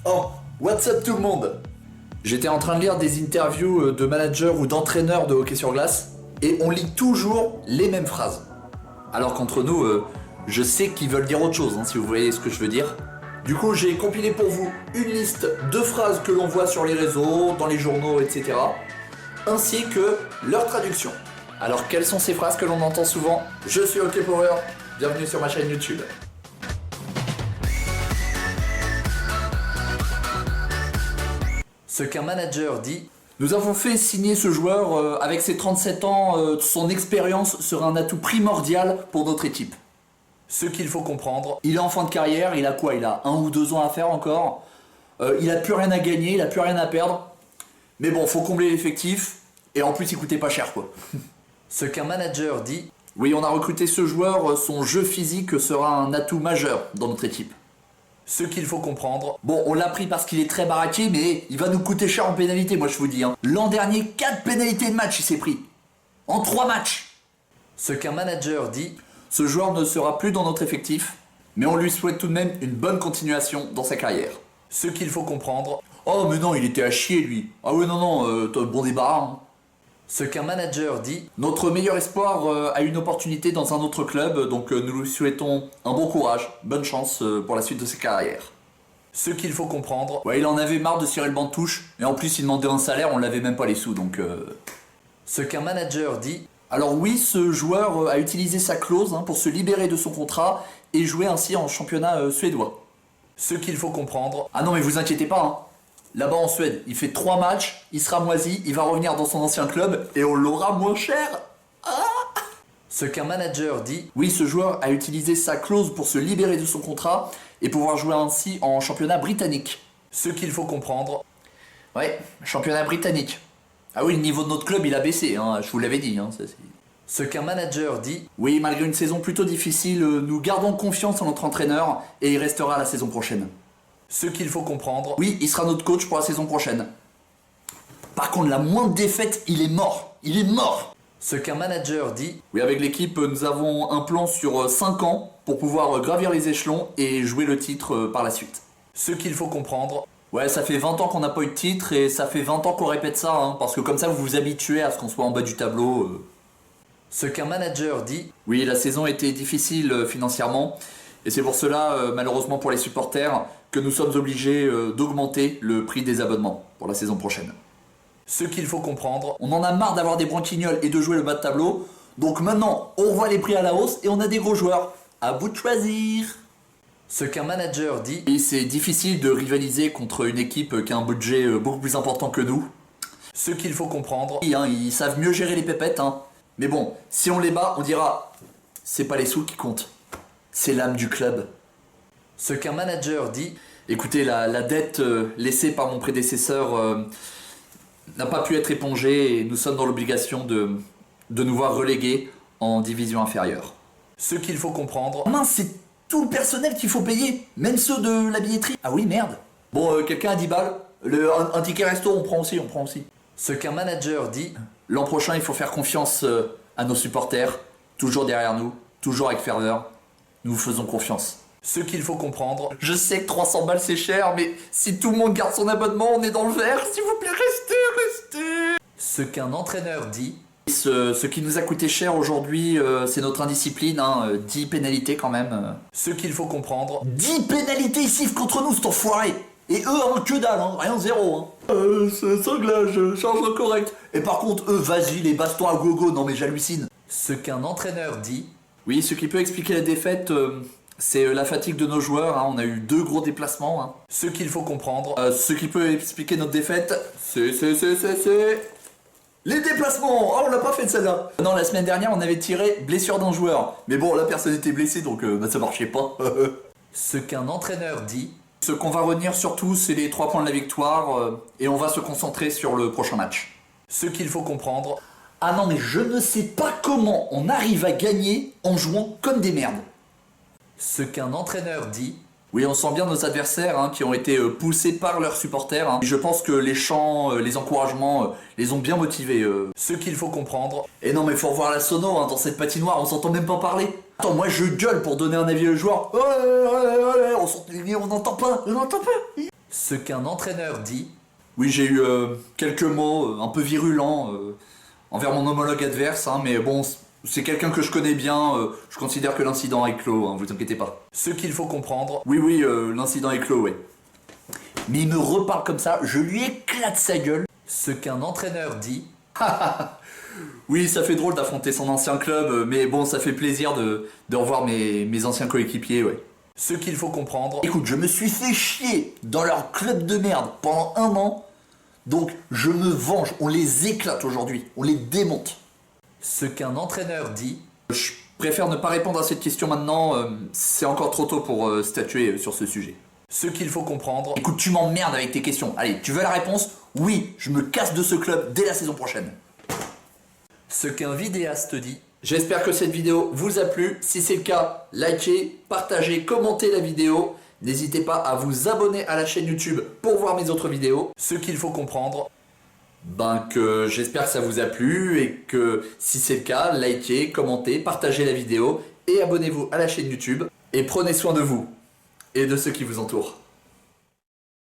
Oh, what's up tout le monde? J'étais en train de lire des interviews de managers ou d'entraîneurs de hockey sur glace et on lit toujours les mêmes phrases. Alors qu'entre nous, je sais qu'ils veulent dire autre chose, si vous voyez ce que je veux dire. Du coup, j'ai compilé pour vous une liste de phrases que l'on voit sur les réseaux, dans les journaux, etc. ainsi que leur traduction. Alors, quelles sont ces phrases que l'on entend souvent? Je suis Hockey Power, bienvenue sur ma chaîne YouTube. Ce qu'un manager dit. Nous avons fait signer ce joueur avec ses 37 ans, son expérience sera un atout primordial pour notre équipe. Ce qu'il faut comprendre, il est en fin de carrière, il a quoi? Il a 1 ou 2 ans à faire encore. Il a plus rien à gagner, il a plus rien à perdre. Mais bon, faut combler l'effectif, et en plus il coûtait pas cher quoi. Ce qu'un manager dit, oui on a recruté ce joueur, son jeu physique sera un atout majeur dans notre équipe. Ce qu'il faut comprendre, bon on l'a pris parce qu'il est très baraqué, mais il va nous coûter cher en pénalité moi je vous dis. L'an dernier, 4 pénalités de match il s'est pris. En 3 matchs. Ce qu'un manager dit, ce joueur ne sera plus dans notre effectif, mais on lui souhaite tout de même une bonne continuation dans sa carrière. Ce qu'il faut comprendre, oh mais non il était à chier lui. Ah ouais non, t'as bon débarras. Ce qu'un manager dit, notre meilleur espoir a une opportunité dans un autre club, donc nous lui souhaitons un bon courage, bonne chance pour la suite de sa carrière. Ce qu'il faut comprendre, ouais il en avait marre de cirer le banc de touche, et en plus il demandait un salaire, on l'avait même pas les sous donc... Ce qu'un manager dit, alors oui ce joueur a utilisé sa clause pour se libérer de son contrat et jouer ainsi en championnat suédois. Ce qu'il faut comprendre, ah non mais vous inquiétez pas là-bas en Suède, il fait 3 matchs, il sera moisi, il va revenir dans son ancien club et on l'aura moins cher. Ce qu'un manager dit, oui ce joueur a utilisé sa clause pour se libérer de son contrat et pouvoir jouer ainsi en championnat britannique. Ce qu'il faut comprendre, ouais, championnat britannique. Ah oui, le niveau de notre club il a baissé, je vous l'avais dit. Ce qu'un manager dit, oui malgré une saison plutôt difficile, nous gardons confiance en notre entraîneur et il restera la saison prochaine. Ce qu'il faut comprendre, oui, il sera notre coach pour la saison prochaine. Par contre, la moindre défaite, il est mort. Il est mort. Ce qu'un manager dit, oui, avec l'équipe, nous avons un plan sur 5 ans pour pouvoir gravir les échelons et jouer le titre par la suite. Ce qu'il faut comprendre, ouais, ça fait 20 ans qu'on n'a pas eu de titre et ça fait 20 ans qu'on répète ça, parce que comme ça, vous vous habituez à ce qu'on soit en bas du tableau. Ce qu'un manager dit, oui, la saison était difficile financièrement et c'est pour cela, malheureusement pour les supporters, que nous sommes obligés d'augmenter le prix des abonnements pour la saison prochaine. Ce qu'il faut comprendre, on en a marre d'avoir des branquignoles et de jouer le bas de tableau, donc maintenant on revoit les prix à la hausse et on a des gros joueurs. À vous de choisir. Ce qu'un manager dit, et c'est difficile de rivaliser contre une équipe qui a un budget beaucoup plus important que nous. Ce qu'il faut comprendre, ils savent mieux gérer les pépettes, mais bon, si on les bat, on dira, c'est pas les sous qui comptent, c'est l'âme du club. Ce qu'un manager dit, écoutez, la dette laissée par mon prédécesseur n'a pas pu être épongée et nous sommes dans l'obligation de nous voir relégués en division inférieure. Ce qu'il faut comprendre, mince, c'est tout le personnel qu'il faut payer, même ceux de la billetterie. Ah oui, merde. Bon, quelqu'un a 10 balles, un ticket resto, on prend aussi. Ce qu'un manager dit, l'an prochain il faut faire confiance à nos supporters, toujours derrière nous, toujours avec ferveur, nous vous faisons confiance. Ce qu'il faut comprendre, je sais que 300 balles c'est cher, mais si tout le monde garde son abonnement, on est dans le vert, s'il vous plaît, restez. Ce qu'un entraîneur dit, ce qui nous a coûté cher aujourd'hui, c'est notre indiscipline, 10 pénalités quand même. Ce qu'il faut comprendre, 10 pénalités ils sifflent contre nous, cet enfoiré. Et eux, que dalle, rien, zéro. C'est cinglage, charge correct. Et par contre, eux, vas-y, les bastons à gogo, non mais j'hallucine. Ce qu'un entraîneur dit, oui, ce qui peut expliquer la défaite... c'est la fatigue de nos joueurs, on a eu 2 gros déplacements. Ce qu'il faut comprendre, ce qui peut expliquer notre défaite, c'est... les déplacements. On l'a pas fait de celle-là. Non, la semaine dernière, on avait tiré blessure d'un joueur. Mais bon, la personne était blessée, donc ça marchait pas. Ce qu'un entraîneur dit, ce qu'on va retenir surtout, c'est les 3 points de la victoire, et on va se concentrer sur le prochain match. Ce qu'il faut comprendre, ah non, mais je ne sais pas comment on arrive à gagner en jouant comme des merdes. Ce qu'un entraîneur dit, oui on sent bien nos adversaires qui ont été poussés par leurs supporters. Je pense que les chants, les encouragements les ont bien motivés. Ce qu'il faut comprendre, et non mais faut revoir la sono dans cette patinoire, on s'entend même pas parler. Attends, moi je gueule pour donner un avis au joueur, on n'entend pas. Ce qu'un entraîneur dit. Oui, j'ai eu quelques mots un peu virulents envers mon homologue adverse, hein, mais bon, c'est quelqu'un que je connais bien, je considère que l'incident est clos, hein, vous inquiétez pas. Ce qu'il faut comprendre. Oui, l'incident est clos, ouais. Mais il me reparle comme ça, je lui éclate sa gueule. Ce qu'un entraîneur dit. Oui, ça fait drôle d'affronter son ancien club, mais bon, ça fait plaisir de revoir mes anciens coéquipiers, ouais. Ce qu'il faut comprendre. Écoute, je me suis fait chier dans leur club de merde pendant 1 an, donc je me venge, on les éclate aujourd'hui, on les démonte. Ce qu'un entraîneur dit. Je préfère ne pas répondre à cette question maintenant, c'est encore trop tôt pour statuer sur ce sujet. Ce qu'il faut comprendre. Écoute, tu m'emmerdes avec tes questions. Allez, tu veux la réponse? Oui, je me casse de ce club dès la saison prochaine. Ce qu'un vidéaste dit. J'espère que cette vidéo vous a plu. Si c'est le cas, likez, partagez, commentez la vidéo. N'hésitez pas à vous abonner à la chaîne YouTube pour voir mes autres vidéos. Ce qu'il faut comprendre. Que j'espère que ça vous a plu et que si c'est le cas, likez, commentez, partagez la vidéo et abonnez-vous à la chaîne YouTube. Et prenez soin de vous et de ceux qui vous entourent.